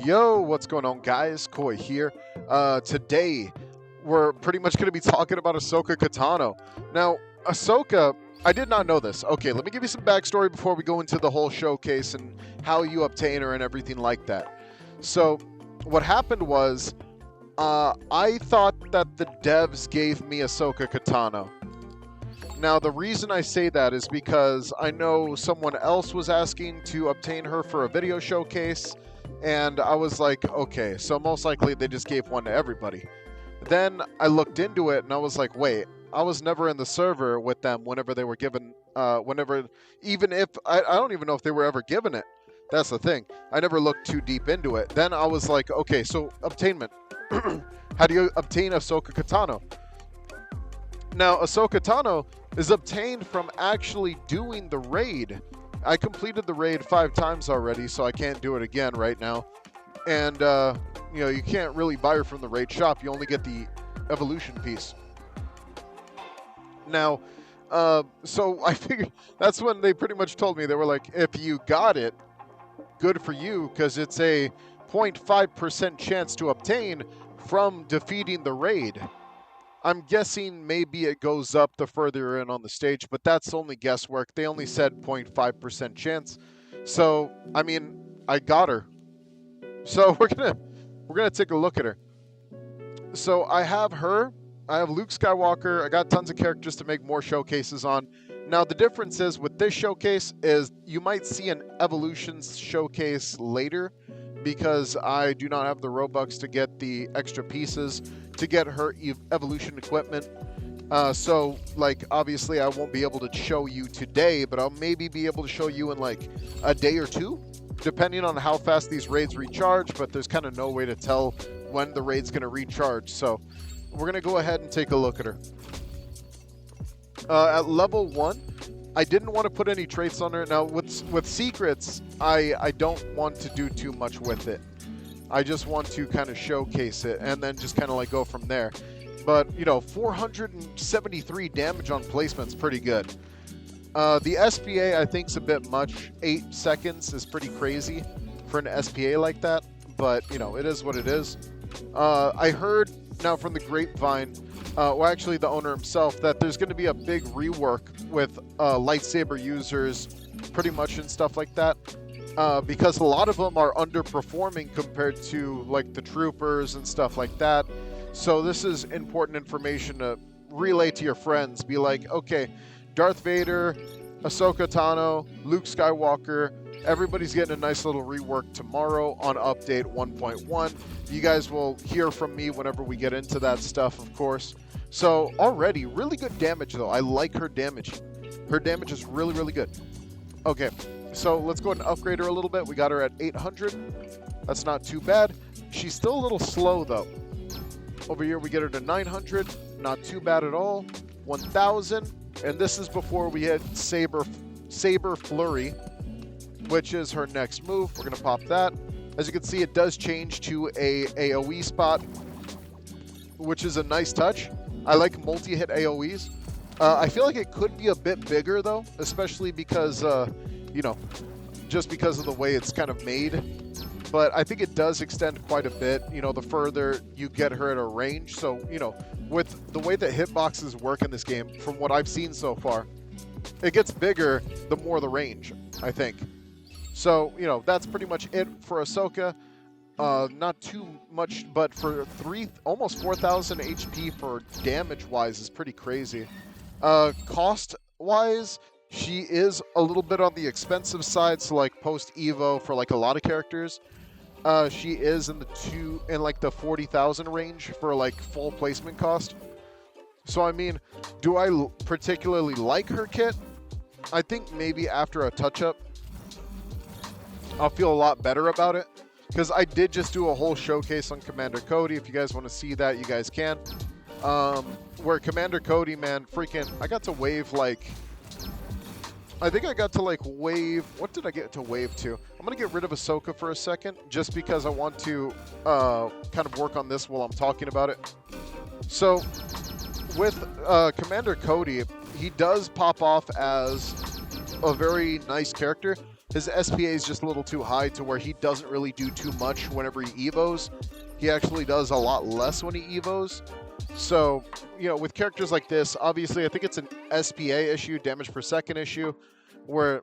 Yo, what's going on, guys? Koi here. Today, we're pretty much going to be talking about Ahsoka Tano. Now, Ahsoka, I did not know this. Okay, let me give you some backstory before we go into the whole showcase and how you obtain her and everything like that. So, what happened was, I thought that the devs gave me Ahsoka Tano. Now, the reason I say that is because I know someone else was asking to obtain her for a video showcase, and I was like, okay, so most likely they just gave one to everybody. Then I looked into it, and I was like, wait, I was never in the server with them whenever they were given, even if, I don't even know if they were ever given it. That's the thing. I never looked too deep into it. Then I was like, okay, so obtainment. How do you obtain Ahsoka Tano? Now, Ahsoka Tano is obtained from actually doing the raid. I completed the raid 5 times already, so I can't do it again right now. And, you can't really buy her from the raid shop. You only get the evolution piece. Now, so I figured that's when they pretty much told me. They were like, if you got it, good for you, because it's a 0.5% chance to obtain from defeating the raid. I'm guessing maybe it goes up the further you're in on the stage, but that's only guesswork. They only said 0.5% chance. So, I mean, I got her. So we're gonna take a look at her. So I have her. I have Luke Skywalker. I got tons of characters to make more showcases on. Now the difference is with this showcase is you might see an evolutions showcase later, because I do not have the Robux to get the extra pieces to get her evolution equipment. So, like, obviously I won't be able to show you today, but I'll maybe be able to show you in, like, a day or two, depending on how fast these raids recharge, but there's kind of no way to tell when the raid's going to recharge. So, we're going to go ahead and take a look at her. At level 1, I didn't want to put any traits on her. Now, with secrets, I don't want to do too much with it. I just want to kind of showcase it and then just kind of like go from there. But, 473 damage on placement's pretty good. The SPA, I think, is a bit much. 8 seconds is pretty crazy for an SPA like that. But, it is what it is. I heard now from the grapevine, well, actually the owner himself, that there's going to be a big rework with lightsaber users pretty much and stuff like that, because a lot of them are underperforming compared to like the troopers and stuff like that. So this is important information to relay to your friends. Be like, okay, Darth Vader, Ahsoka Tano, Luke Skywalker, everybody's getting a nice little rework tomorrow on update 1.1. You guys will hear from me whenever we get into that stuff, of course. So already, really good damage though. I like her damage. Her damage is really, really good. Okay, so let's go ahead and upgrade her a little bit. We got her at 800. That's not too bad. She's still a little slow though. Over here we get her to 900. Not too bad at all. 1000. And this is before we hit Saber Flurry, which is her next move. We're going to pop that. As you can see, it does change to a AoE spot, which is a nice touch. I like multi-hit AoEs. I feel like it could be a bit bigger, though, especially because, just because of the way it's kind of made. But I think it does extend quite a bit, the further you get her at a range. So, with the way that hitboxes work in this game, from what I've seen so far, it gets bigger the more the range, I think. So, that's pretty much it for Ahsoka. Not too much, but for almost 4,000 HP for damage-wise is pretty crazy. Cost-wise, she is a little bit on the expensive side, so like post-Evo for like a lot of characters. She is in the 40,000 range for like full placement cost. So I mean, do I particularly like her kit? I think maybe after a touch-up, I'll feel a lot better about it. Because I did just do a whole showcase on Commander Cody. If you guys want to see that, you guys can. Where Commander Cody, man, freaking, I got to wave like... I think I got to like wave... What did I get to wave to? I'm going to get rid of Ahsoka for a second, just because I want to kind of work on this while I'm talking about it. So, with Commander Cody, he does pop off as a very nice character, his SPA is just a little too high to where he doesn't really do too much whenever he evos. He actually does a lot less when he evos. So, you know, with characters like this, obviously I think it's an SPA issue, damage per second issue, where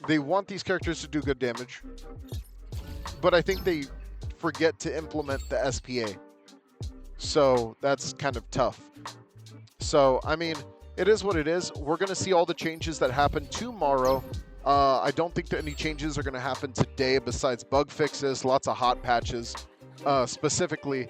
they want these characters to do good damage, but I think they forget to implement the SPA. So that's kind of tough. So, I mean, it is what it is. We're going to see all the changes that happen tomorrow. I don't think that any changes are going to happen today besides bug fixes, lots of hot patches, specifically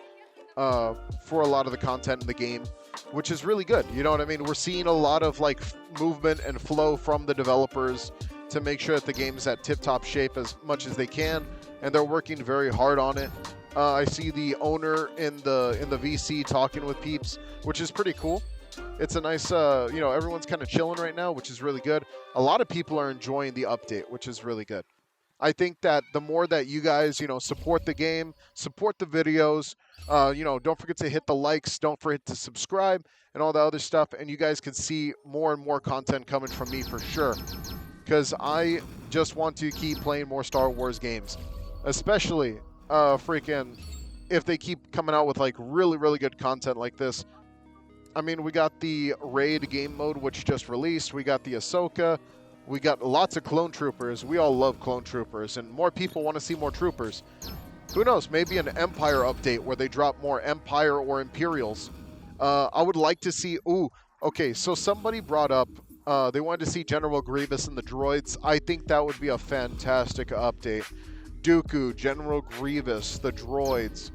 for a lot of the content in the game, which is really good. You know what I mean? We're seeing a lot of like movement and flow from the developers to make sure that the game is at tip-top shape as much as they can, and they're working very hard on it. I see the owner in the VC talking with peeps, which is pretty cool. It's a nice, you know, everyone's kind of chilling right now, which is really good. A lot of people are enjoying the update, which is really good. I think that the more that you guys, you know, support the game, support the videos, you know, don't forget to hit the likes, don't forget to subscribe and all the other stuff, and you guys can see more and more content coming from me for sure. Because I just want to keep playing more Star Wars games, especially freaking if they keep coming out with like really, really good content like this. I mean, we got the Raid game mode, which just released. We got the Ahsoka. We got lots of clone troopers. We all love clone troopers, and more people want to see more troopers. Who knows? Maybe an Empire update where they drop more Empire or Imperials. I would like to see... Ooh, okay, so somebody brought up... they wanted to see General Grievous and the droids. I think that would be a fantastic update. Dooku, General Grievous, the droids.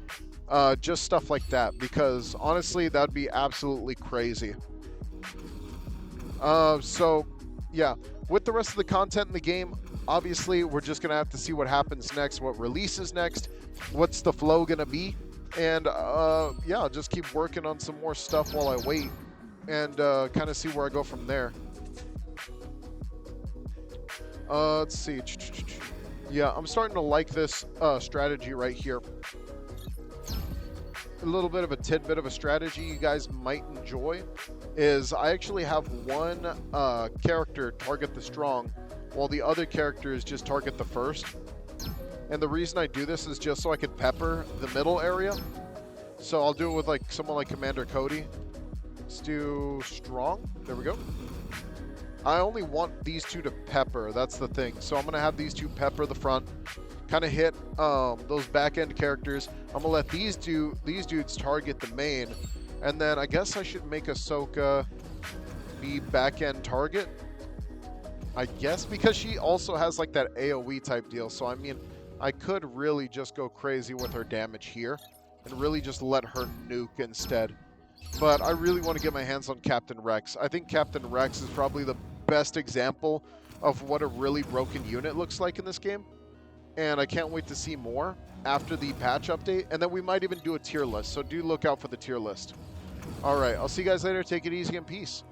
Just stuff like that, because honestly, that'd be absolutely crazy. So, yeah. With the rest of the content in the game, obviously, we're just going to have to see what happens next, what releases next, what's the flow going to be. And, yeah, I'll just keep working on some more stuff while I wait and kind of see where I go from there. Let's see. Yeah, I'm starting to like this strategy right here. A little bit of a tidbit of a strategy you guys might enjoy is I actually have one character target the strong while the other characters just target the first. And the reason I do this is just so I could pepper the middle area. So I'll do it with like someone like Commander Cody. Let's do strong. There we go. I only want these two to pepper. That's the thing. So I'm going to have these two pepper the front. Kind of hit those back-end characters. I'm going to let these dudes target the main. And then I guess I should make Ahsoka be back-end target. I guess because she also has like that AoE type deal. So I mean, I could really just go crazy with her damage here and really just let her nuke instead. But I really want to get my hands on Captain Rex. I think Captain Rex is probably the best example of what a really broken unit looks like in this game. And I can't wait to see more after the patch update. And then we might even do a tier list. So do look out for the tier list. All right, I'll see you guys later. Take it easy and peace.